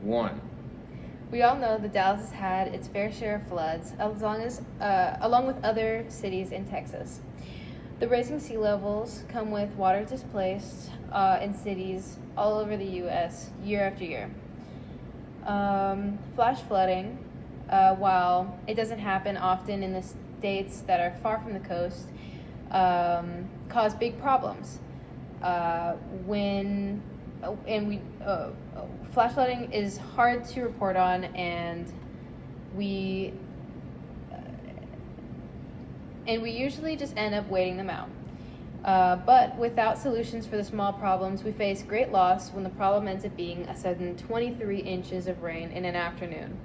1. We all know that Dallas has had its fair share of floods, along with other cities in Texas. The rising sea levels come with water displaced in cities all over the U.S. year after year. Flash flooding, while it doesn't happen often in the states that are far from the coast, cause big problems. Flash flooding is hard to report on, and we usually just end up waiting them out. But without solutions for the small problems, we face great loss when the problem ends up being a sudden 23 inches of rain in an afternoon.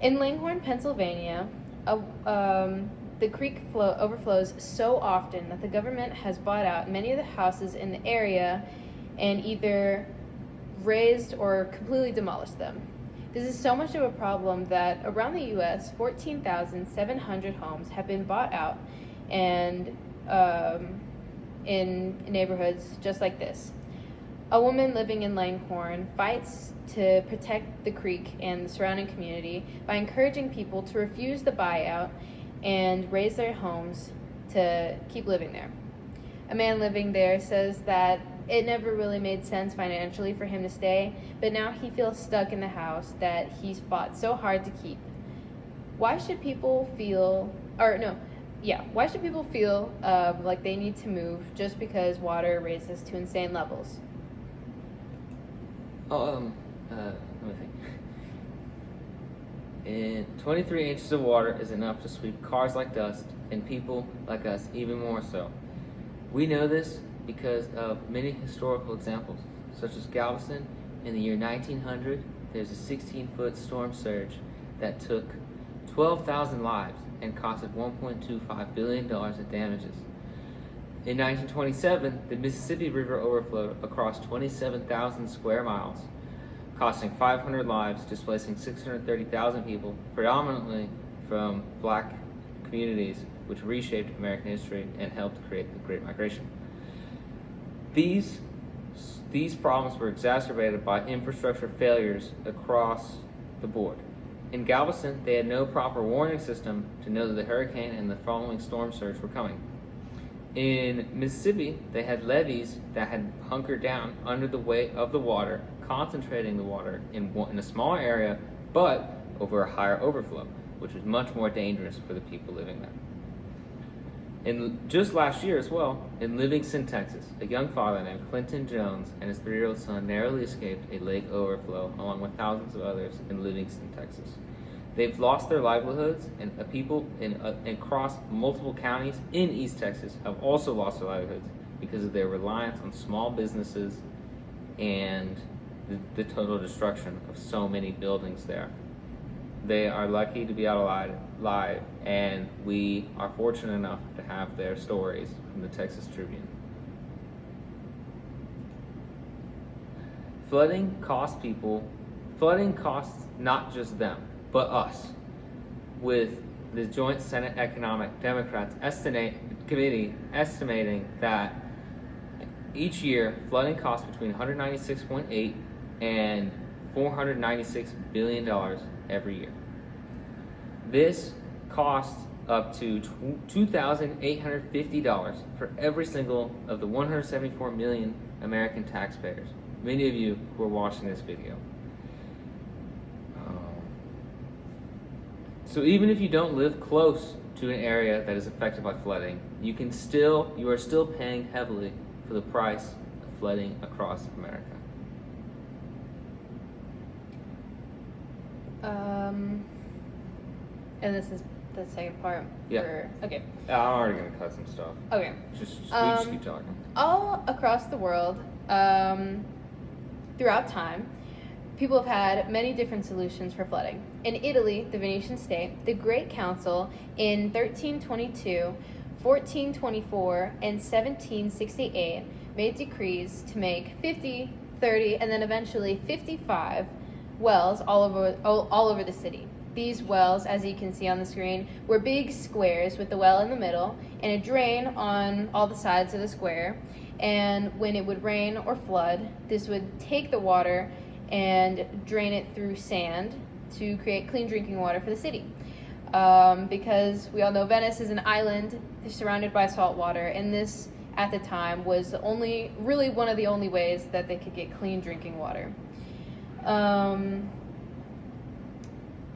In Langhorne, Pennsylvania, the creek overflows so often that the government has bought out many of the houses in the area and either razed or completely demolished them. This is so much of a problem that around the U.S., 14,700 homes have been bought out and in neighborhoods just like this. A woman living in Langhorne fights to protect the creek and the surrounding community by encouraging people to refuse the buyout and raise their homes to keep living there. A man living there says that it never really made sense financially for him to stay, but now he feels stuck in the house that he's fought so hard to keep. Why should people feel like they need to move just because water raises to insane levels? Let me think. And 23 inches of water is enough to sweep cars like dust and people like us even more so. We know this because of many historical examples, such as Galveston. In the year 1900, there's a 16-foot storm surge that took 12,000 lives and costed $1.25 billion in damages. In 1927, the Mississippi River overflowed across 27,000 square miles, costing 500 lives, displacing 630,000 people, predominantly from black communities, which reshaped American history and helped create the Great Migration. These problems were exacerbated by infrastructure failures across the board. In Galveston, they had no proper warning system to know that the hurricane and the following storm surge were coming. In Mississippi, they had levees that had hunkered down under the weight of the water, concentrating the water in a smaller area, but over a higher overflow, which was much more dangerous for the people living there. And just last year as well, in Livingston, Texas, a young father named Clinton Jones and his 3-year-old son narrowly escaped a lake overflow along with thousands of others in Livingston, Texas. They've lost their livelihoods, and people across multiple counties in East Texas have also lost their livelihoods because of their reliance on small businesses and the total destruction of so many buildings there. They are lucky to be out alive, and we are fortunate enough to have their stories from the Texas Tribune. Flooding costs not just them, but us. With the Joint Senate Economic Democrats Committee estimating that each year flooding costs between $196.8 and $496 billion every year. This costs up to $2,850 for every single of the 174 million American taxpayers, many of you who are watching this video. So even if you don't live close to an area that is affected by flooding, you are still paying heavily for the price of flooding across America. And this is the second part. Yeah. Okay. I'm already gonna cut some stuff. Okay. Just keep talking. All across the world, throughout time, people have had many different solutions for flooding. In Italy, the Venetian state, the Great Council in 1322, 1424, and 1768 made decrees to make 50, 30, and then eventually 55 wells all over the city. These wells, as you can see on the screen, were big squares with the well in the middle and a drain on all the sides of the square. And when it would rain or flood, this would take the water and drain it through sand to create clean drinking water for the city. Because we all know Venice is an island surrounded by salt water, and this at the time was really one of the only ways that they could get clean drinking water.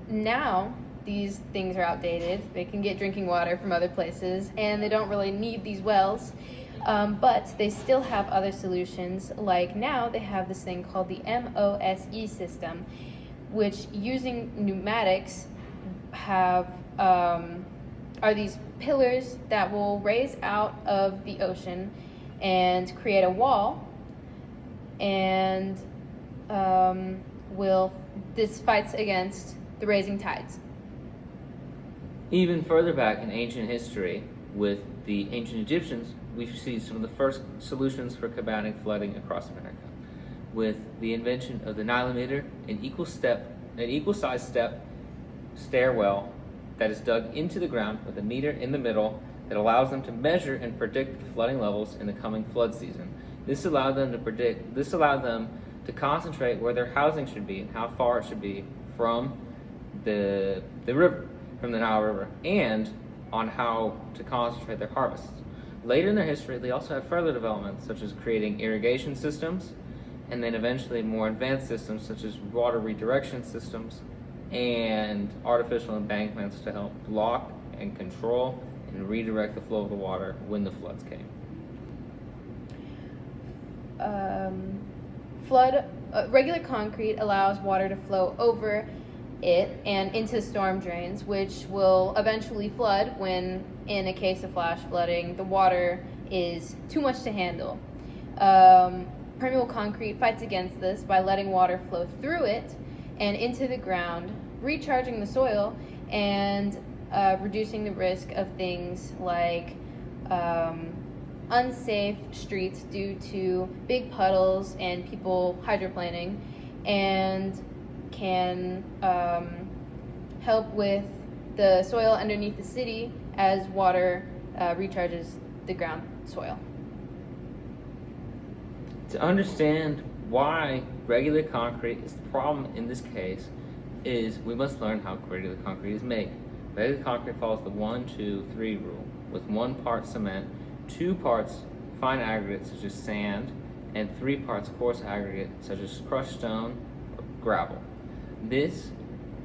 Now these things are outdated. They can get drinking water from other places, and they don't really need these wells. But they still have other solutions. Like now they have this thing called the MOSE system, which using pneumatics are these pillars that will raise out of the ocean and create a wall, and this fights against the rising tides. Even further back in ancient history, with the ancient Egyptians, we see some of the first solutions for combating flooding across America, with the invention of the Nilometer, an equal-sized stairwell that is dug into the ground with a meter in the middle that allows them to measure and predict the flooding levels in the coming flood season. This allowed them to concentrate where their housing should be and how far it should be from the river, from the Nile River, and on how to concentrate their harvests. Later in their history, they also had further developments, such as creating irrigation systems, and then eventually more advanced systems, such as water redirection systems and artificial embankments to help block and control and redirect the flow of the water when the floods came. Regular concrete allows water to flow over it and into storm drains, which will eventually flood when, in a case of flash flooding, the water is too much to handle. Permeable concrete fights against this by letting water flow through it and into the ground, recharging the soil and reducing the risk of things like unsafe streets due to big puddles and people hydroplaning, and can help with the soil underneath the city as water recharges the ground soil. To understand why regular concrete is the problem in this case, is we must learn how regular concrete is made. Regular concrete follows the 1-2-3 rule, with 1 part cement, 2 parts fine aggregate such as sand, and 3 parts coarse aggregate such as crushed stone or gravel. This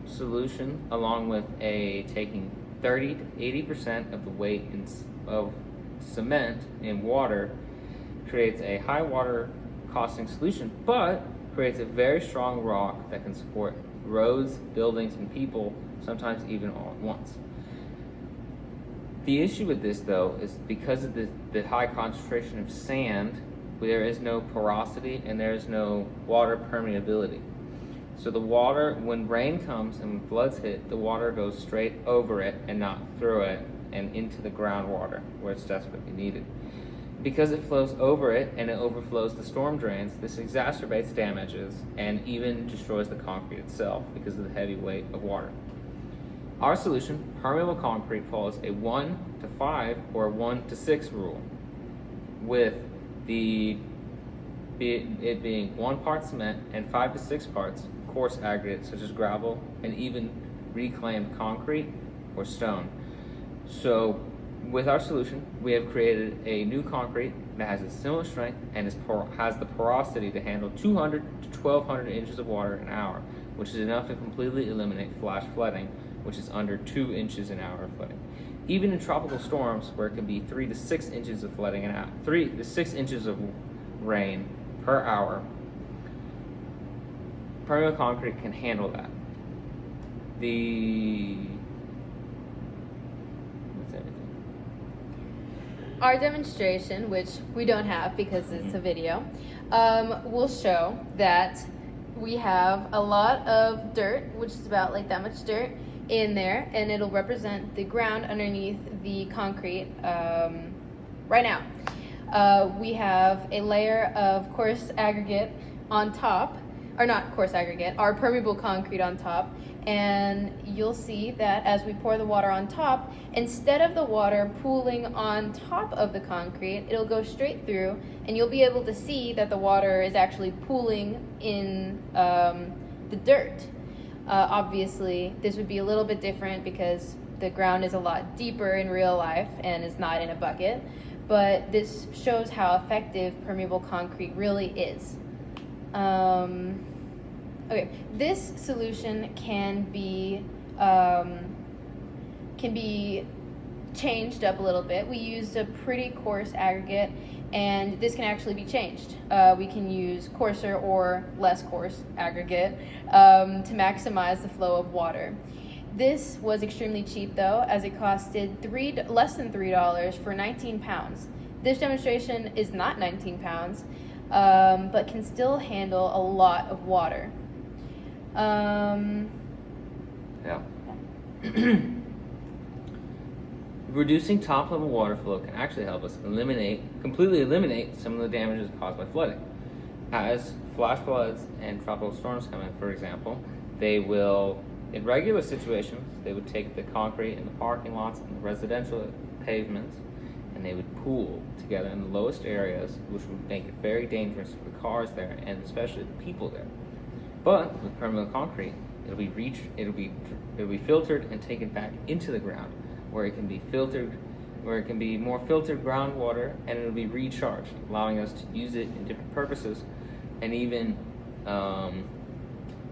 solution, along with taking 30 to 80% of the weight of cement in water, creates a high water costing solution, but creates a very strong rock that can support roads, buildings, and people, sometimes even all at once. The issue with this, though, is because of the high concentration of sand, there is no porosity and there is no water permeability. So the water, when rain comes and when floods hit, the water goes straight over it and not through it and into the groundwater where it's desperately needed. Because it flows over it and it overflows the storm drains, this exacerbates damages and even destroys the concrete itself because of the heavy weight of water. Our solution, permeable concrete, follows a 1-5 or 1-6 rule, with it being 1 part cement and 5 to 6 parts coarse aggregate such as gravel and even reclaimed concrete or stone. So with our solution, we have created a new concrete that has a similar strength and has the porosity to handle 200 to 1,200 inches of water an hour, which is enough to completely eliminate flash flooding, which is under 2 inches an hour of flooding. Even in tropical storms, where it can be 3 to 6 inches of flooding an hour, 3 to 6 inches of rain per hour, permeable concrete can handle that. Our demonstration, which we don't have because it's a video, will show that we have a lot of dirt, which is about like that much dirt in there, and it'll represent the ground underneath the concrete right now. We have a layer of coarse aggregate on top, or not coarse aggregate, our permeable concrete on top. And you'll see that as we pour the water on top, instead of the water pooling on top of the concrete, it'll go straight through, and you'll be able to see that the water is actually pooling in the dirt. Obviously, this would be a little bit different because the ground is a lot deeper in real life and is not in a bucket, but this shows how effective permeable concrete really is. Okay, this solution can be changed up a little bit. We used a pretty coarse aggregate, and this can actually be changed. We can use coarser or less coarse aggregate to maximize the flow of water. This was extremely cheap though, as it costed less than $3 for 19 pounds. This demonstration is not 19 pounds, but can still handle a lot of water. Yeah. Reducing top level water flow can actually help us completely eliminate some of the damages caused by flooding. As flash floods and tropical storms come in, for example, they will, in regular situations, they would take the concrete in the parking lots and the residential pavements, and they would pool together in the lowest areas, which would make it very dangerous for the cars there and especially the people there. But with permeable concrete, it'll be filtered and taken back into the ground, where it can be more filtered groundwater, and it'll be recharged, allowing us to use it in different purposes, and even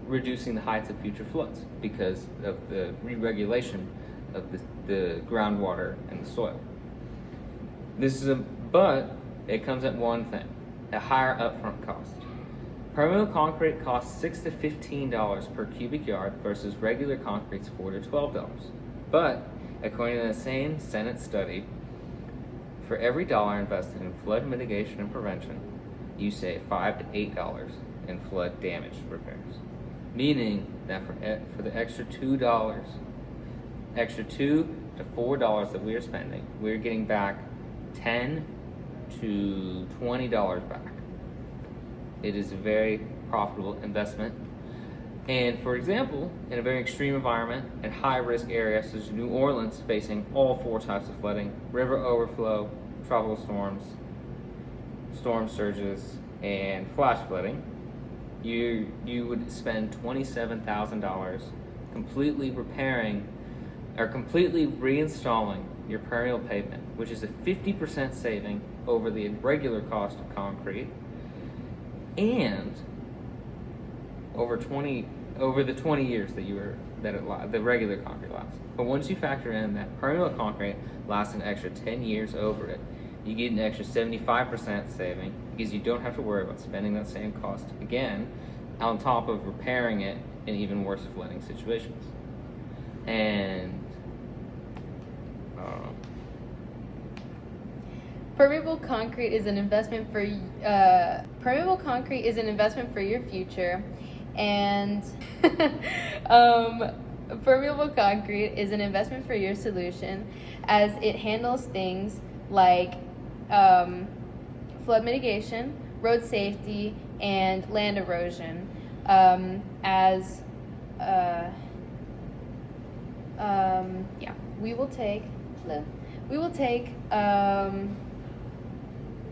reducing the heights of future floods because of the re-regulation of the groundwater and the soil. But it comes at one thing: a higher upfront cost. Permeable concrete costs $6 to $15 per cubic yard versus regular concrete's $4 to $12. But according to the same Senate study, for every dollar invested in flood mitigation and prevention, you save $5 to $8 in flood damage repairs. Meaning that for the extra $2 to $4 that we are spending, we're getting back $10 to $20 back. It is a very profitable investment. And for example, in a very extreme environment and high risk areas such as New Orleans, facing all 4 types of flooding: river overflow, tropical storms, storm surges, and flash flooding, you would spend $27,000 completely repairing or completely reinstalling your permeable pavement, which is a 50% saving over the regular cost of concrete, and over the 20 years that the regular concrete lasts. But once you factor in that permeable concrete lasts an extra 10 years over it, you get an extra 75% saving because you don't have to worry about spending that same cost again, on top of repairing it in even worse flooding situations. And Permeable concrete is an investment for your future, and permeable concrete is an investment for your solution, as it handles things like flood mitigation, road safety, and land erosion.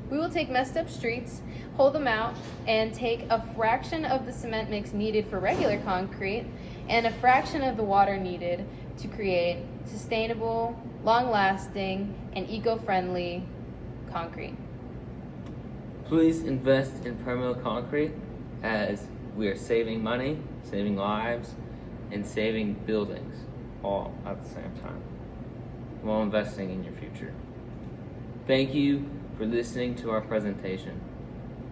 We will take messed up streets, hold them out, and take a fraction of the cement mix needed for regular concrete and a fraction of the water needed to create sustainable, long-lasting, and eco-friendly concrete. Please invest in permeable concrete, as we are saving money, saving lives, and saving buildings all at the same time, while investing in your future. Thank you for listening to our presentation.